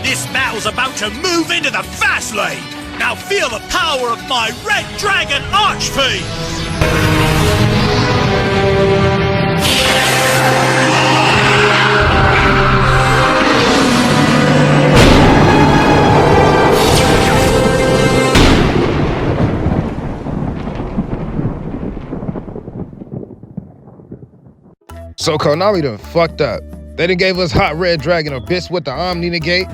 This battle's about to move into the fast lane. Now feel the power of my Red Dragon Archfiend! So Konami done fucked up. They done gave us Hot Red Dragon Abyss with the Omni Negate.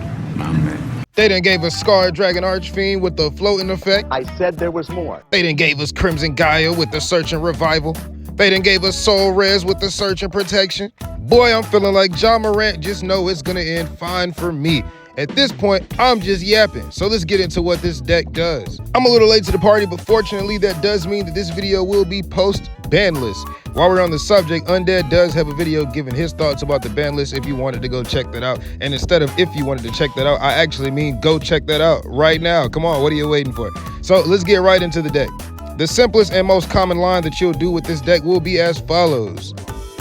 They done gave us Scarred Dragon Archfiend with the floating effect. I said there was more. They done gave us Crimson Gaia with the Search and Revival. They done gave us Soul Res with the Search and Protection. Boy, I'm feeling like Ja Morant. Just know it's gonna end fine for me. At this point, I'm just yapping, so let's get into what this deck does. I'm a little late to the party, but fortunately that does mean that this video will be post-Banlist. While we're on the subject, Undead does have a video giving his thoughts about the Banlist if you wanted to go check that out. And instead of if you wanted to check that out, I actually mean go check that out right now. Come on, what are you waiting for? So let's get right into the deck. The simplest and most common line that you'll do with this deck will be as follows.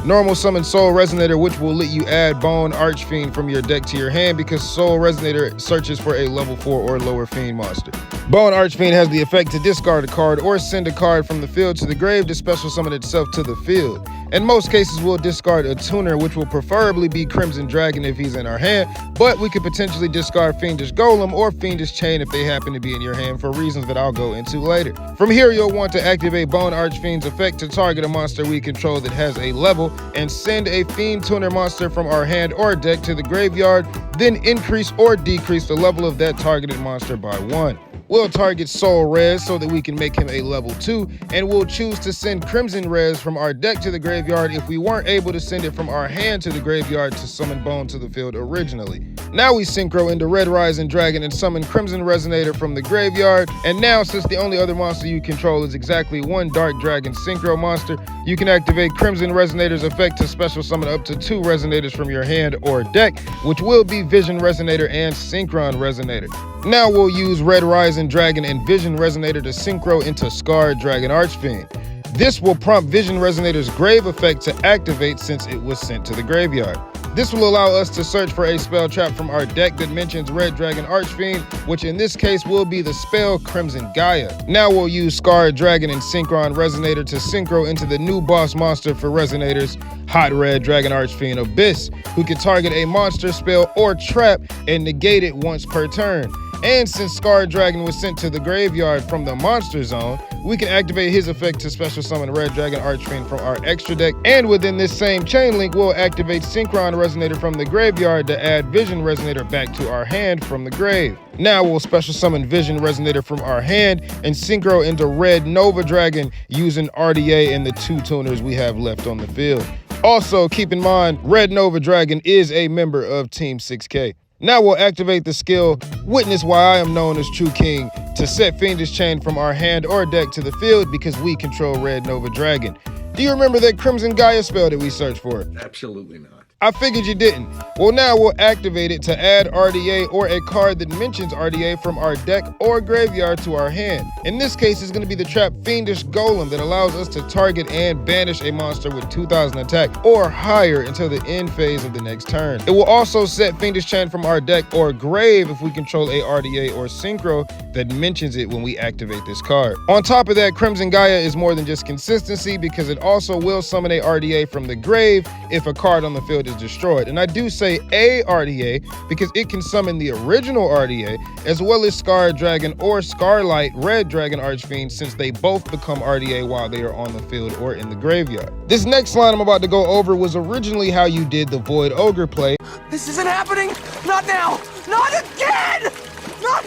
Normal summon Soul Resonator, which will let you add Bone Archfiend from your deck to your hand because Soul Resonator searches for a level 4 or lower fiend monster. Bone Archfiend has the effect to discard a card or send a card from the field to the grave to special summon itself to the field. In most cases, we'll discard a tuner, which will preferably be Crimson Dragon if he's in our hand, but we could potentially discard Fiendish Golem or Fiendish Chain if they happen to be in your hand for reasons that I'll go into later. From here, you'll want to activate Bone Archfiend's effect to target a monster we control that has a level and send a Fiend Tuner monster from our hand or deck to the graveyard, then increase or decrease the level of that targeted monster by 1. We'll target Soul Res so that we can make him a level 2, and we'll choose to send Crimson Res from our deck to the graveyard if we weren't able to send it from our hand to the graveyard to summon Bone to the field originally. Now we synchro into Red Rising Dragon and summon Crimson Resonator from the graveyard, and now since the only other monster you control is exactly one Dark Dragon Synchro monster, you can activate Crimson Resonator's effect to special summon up to 2 Resonators from your hand or deck, which will be Vision Resonator and Synchron Resonator. Now we'll use Red Rising Dragon and Vision Resonator to synchro into Scarred Dragon Archfiend. This will prompt Vision Resonator's grave effect to activate since it was sent to the graveyard. This will allow us to search for a spell trap from our deck that mentions Red Dragon Archfiend, which in this case will be the spell Crimson Gaia. Now we'll use Scarred Dragon and Synchron Resonator to synchro into the new boss monster for Resonators, Hot Red Dragon Archfiend Abyss, who can target a monster spell or trap and negate it once per turn. And since Scarred Dragon was sent to the graveyard from the monster zone, we can activate his effect to special summon Red Dragon Archfiend from our extra deck, and within this same chain link, we'll activate Synchron Resonator from the graveyard to add Vision Resonator back to our hand from the grave. Now we'll special summon Vision Resonator from our hand and synchro into Red Nova Dragon using RDA and the 2 tuners we have left on the field. Also, keep in mind, Red Nova Dragon is a member of Team 6K. Now we'll activate the skill Witness Why I Am Known as True King to set Fiendish Chain from our hand or deck to the field because we control Red Nova Dragon. Do you remember that Crimson Gaia spell that we searched for? Absolutely not. I figured you didn't. Well, now we'll activate it to add RDA or a card that mentions RDA from our deck or graveyard to our hand. In this case, it's going to be the trap Fiendish Golem that allows us to target and banish a monster with 2,000 attack or higher until the end phase of the next turn. It will also set Fiendish Chain from our deck or grave if we control a RDA or Synchro that mentions it when we activate this card. On top of that, Crimson Gaia is more than just consistency because it also will summon a RDA from the grave if a card on the field is destroyed. And I do say a RDA because it can summon the original RDA as well as Scarred Dragon or Scarlight Red Dragon Archfiend since they both become RDA while they are on the field or in the graveyard. This next line I'm about to go over was originally how you did the Void Ogre play. This isn't happening! Not now! Not again! Not...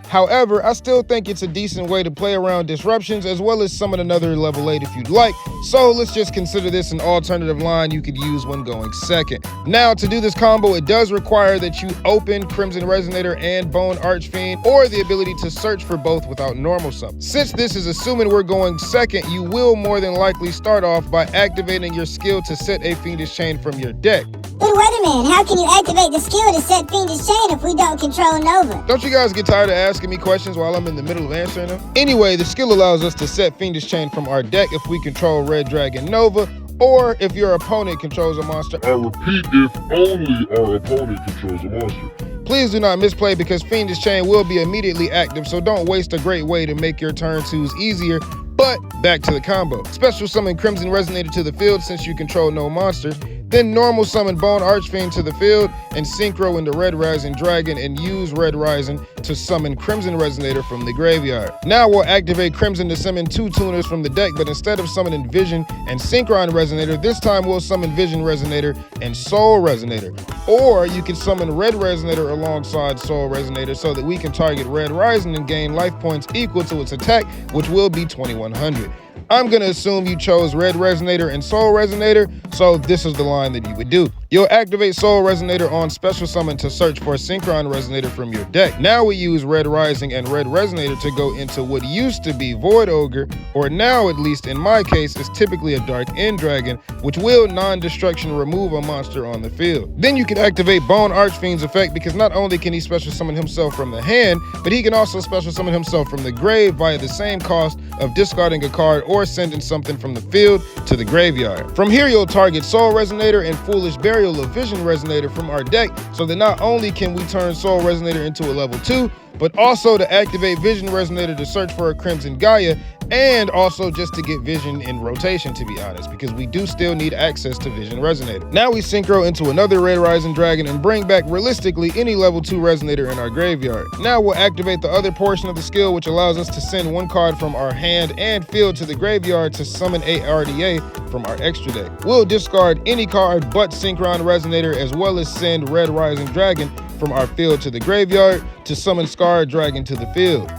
However, I still think it's a decent way to play around disruptions as well as summon another level 8 if you'd like, so let's just consider this an alternative line you could use when going second. Now, to do this combo, it does require that you open Crimson Resonator and Bone Archfiend, or the ability to search for both without normal summon. Since this is assuming we're going second, you will more than likely start off by activating your skill to set a Fiendish Chain from your deck. But wait a minute, how can you activate the skill to set Fiendish Chain if we don't control Nova? Don't you guys get tired of asking me questions while I'm in the middle of answering them? Anyway, the skill allows us to set Fiendish Chain from our deck if we control Red Dragon Nova, or if your opponent controls a monster. I repeat, if only our opponent controls a monster. Please do not misplay because Fiendish Chain will be immediately active, so don't waste a great way to make your turn 2s easier. But back to the combo. Special summon Crimson Resonator to the field since you control no monsters. Then normal summon Bone Archfiend to the field and synchro into Red Rising Dragon and use Red Rising to summon Crimson Resonator from the graveyard. Now we'll activate Crimson to summon 2 tuners from the deck, but instead of summoning Vision and Synchron Resonator, this time we'll summon Vision Resonator and Soul Resonator. Or you can summon Red Resonator alongside Soul Resonator so that we can target Red Rising and gain life points equal to its attack, which will be 2100. I'm gonna assume you chose Red Resonator and Soul Resonator, so this is the line that you would do. You'll activate Soul Resonator on special summon to search for Synchron Resonator from your deck. Now we use Red Rising and Red Resonator to go into what used to be Void Ogre, or now at least in my case is typically a Dark End Dragon, which will non-destruction remove a monster on the field. Then you can activate Bone Archfiend's effect because not only can he special summon himself from the hand, but he can also special summon himself from the grave via the same cost of discarding a card or sending something from the field to the graveyard. From here you'll target Soul Resonator and Foolish Burial of Vision Resonator from our deck so that not only can we turn Soul Resonator into a level 2, but also to activate Vision Resonator to search for a Crimson Gaia, and also just to get Vision in rotation, to be honest, because we do still need access to Vision Resonator. Now we synchro into another Red Rising Dragon and bring back realistically any level 2 Resonator in our graveyard. Now we'll activate the other portion of the skill, which allows us to send 1 card from our hand and field to the graveyard to summon a RDA from our extra deck. We'll discard any card but Synchron Resonator, as well as send Red Rising Dragon from our field to the graveyard to summon Scarred Dragon to the field.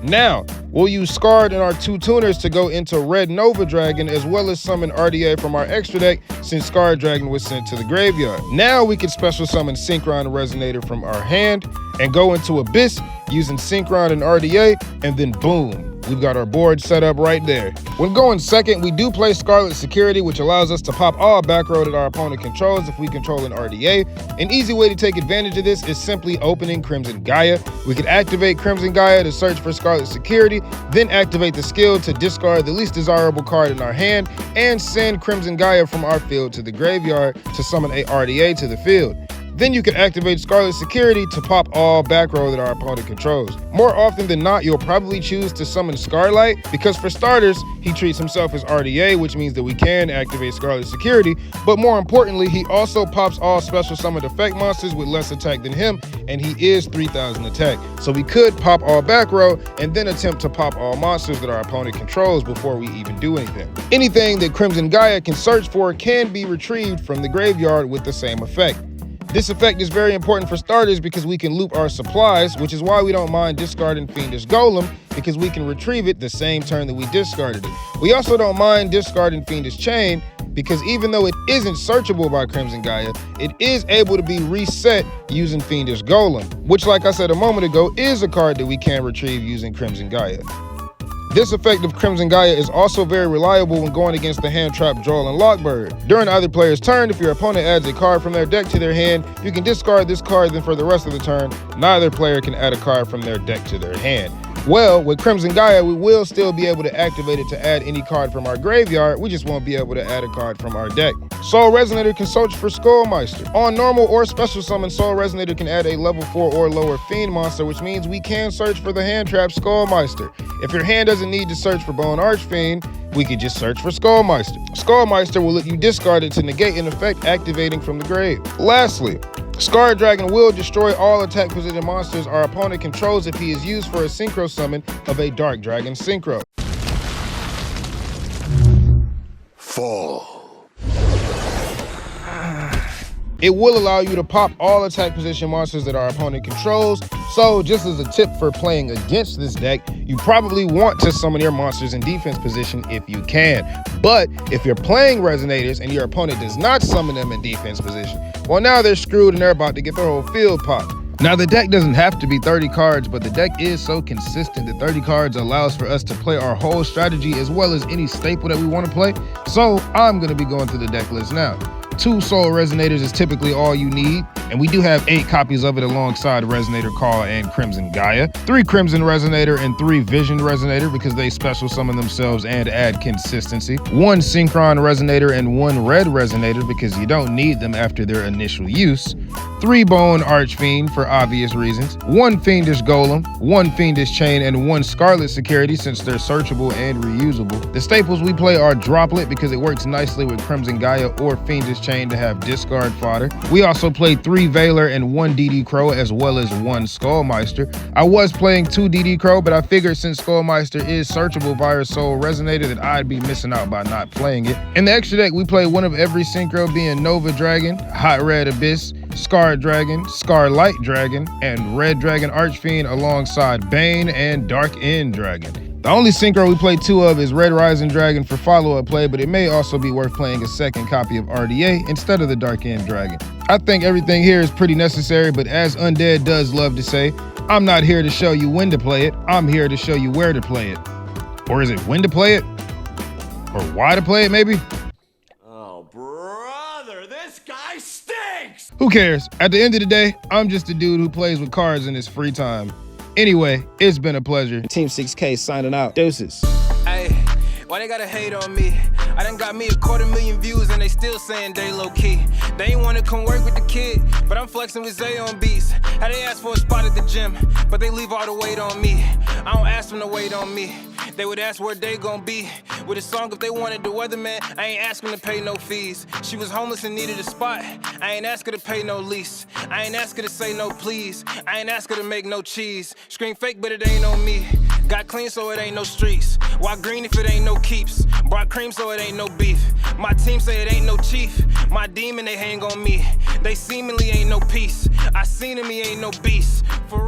Now, we'll use Scarred and our 2 tuners to go into Red Nova Dragon, as well as summon RDA from our extra deck since Scarred Dragon was sent to the graveyard. Now we can special summon Synchron Resonator from our hand and go into Abyss using Synchron and RDA, and then boom, we've got our board set up right there. When going second, we do play Scarlet Security, which allows us to pop all back row that our opponent controls if we control an RDA. An easy way to take advantage of this is simply opening Crimson Gaia. We can activate Crimson Gaia to search for Scarlet Security, then activate the skill to discard the least desirable card in our hand and send Crimson Gaia from our field to the graveyard to summon a RDA to the field. Then you can activate Scarlet Security to pop all back row that our opponent controls. More often than not, you'll probably choose to summon Scarlight because for starters, he treats himself as RDA, which means that we can activate Scarlet Security, but more importantly, he also pops all special summoned effect monsters with less attack than him, and he is 3000 attack. So we could pop all back row and then attempt to pop all monsters that our opponent controls before we even do anything. Anything that Crimson Gaia can search for can be retrieved from the graveyard with the same effect. This effect is very important for starters because we can loop our supplies, which is why we don't mind discarding Fiendish Golem, because we can retrieve it the same turn that we discarded it. We also don't mind discarding Fiendish Chain because even though it isn't searchable by Crimson Gaia, it is able to be reset using Fiendish Golem, which, like I said a moment ago, is a card that we can retrieve using Crimson Gaia. This effect of Crimson Gaia is also very reliable when going against the hand trap Joel and Lockbird. During either player's turn, if your opponent adds a card from their deck to their hand, you can discard this card, then for the rest of the turn, neither player can add a card from their deck to their hand. Well, with Crimson Gaia, we will still be able to activate it to add any card from our graveyard, we just won't be able to add a card from our deck. Soul Resonator can search for Skullmeister. On normal or special summon, Soul Resonator can add a level 4 or lower Fiend monster, which means we can search for the hand trap Skullmeister. If your hand doesn't need to search for Bone Archfiend, we can just search for Skullmeister. Skullmeister will let you discard it to negate an effect activating from the grave. Lastly, Scarred Dragon will destroy all attack position monsters our opponent controls if he is used for a synchro summon of a Dark Dragon synchro. Fall. It will allow you to pop all attack position monsters that our opponent controls, so just as a tip for playing against this deck, you probably want to summon your monsters in defense position if you can. But if you're playing Resonators and your opponent does not summon them in defense position, well, now they're screwed and they're about to get their whole field popped. Now, the deck doesn't have to be 30 cards, but the deck is so consistent that 30 cards allows for us to play our whole strategy as well as any staple that we want to play. So I'm going to be going through the deck list now. 2 Soul Resonators is typically all you need. and we do have 8 copies of it alongside Resonator Call and Crimson Gaia, 3 Crimson Resonator and 3 Vision Resonator because they special summon themselves and add consistency, 1 Synchron Resonator and 1 Red Resonator because you don't need them after their initial use, 3 Bone Archfiend for obvious reasons, 1 Fiendish Golem, 1 Fiendish Chain, and 1 Scarlet Security since they're searchable and reusable. The staples we play are Droplet because it works nicely with Crimson Gaia or Fiendish Chain to have discard fodder. We also play 3 Veiler and 1 DD Crow as well as 1 Skullmeister. I was playing 2 DD Crow, but I figured since Skullmeister is searchable via Soul Resonator that I'd be missing out by not playing it. In the extra deck, we play one of every synchro being Nova Dragon, Hot Red Abyss, Scar Dragon, Scar Light Dragon, and Red Dragon Archfiend alongside Bane and Dark End Dragon. The only synchro we play 2 of is Red Rising Dragon for follow-up play, but it may also be worth playing a second copy of RDA instead of the Dark End Dragon. I think everything here is pretty necessary, but as Undead does love to say, I'm not here to show you when to play it, I'm here to show you where to play it. Or is it when to play it? Or why to play it, maybe? Oh, brother, this guy stinks! Who cares? At the end of the day, I'm just a dude who plays with cards in his free time. Anyway, it's been a pleasure. Team 6K signing out. Deuces. Hey, why they gotta hate on me? I done got me 250,000 views and they still saying they low key. They ain't wanna come work with the kid, but I'm flexing with Zay on beats. How they ask for a spot at the gym, but they leave all the weight on me. I don't ask them to wait on me. They would ask where they gon' be with a song if they wanted the weatherman. I ain't ask them to pay no fees. She was homeless and needed a spot. I ain't ask her to pay no lease. I ain't ask her to say no please. I ain't ask her to make no cheese. Scream fake, but it ain't on me. Got clean, so it ain't no streets. Why green if it ain't no keeps? Brought cream, so it ain't no beef. My team say it ain't no chief. My demon, they hang on me. They seemingly ain't no peace. I seen him, he ain't no beast. For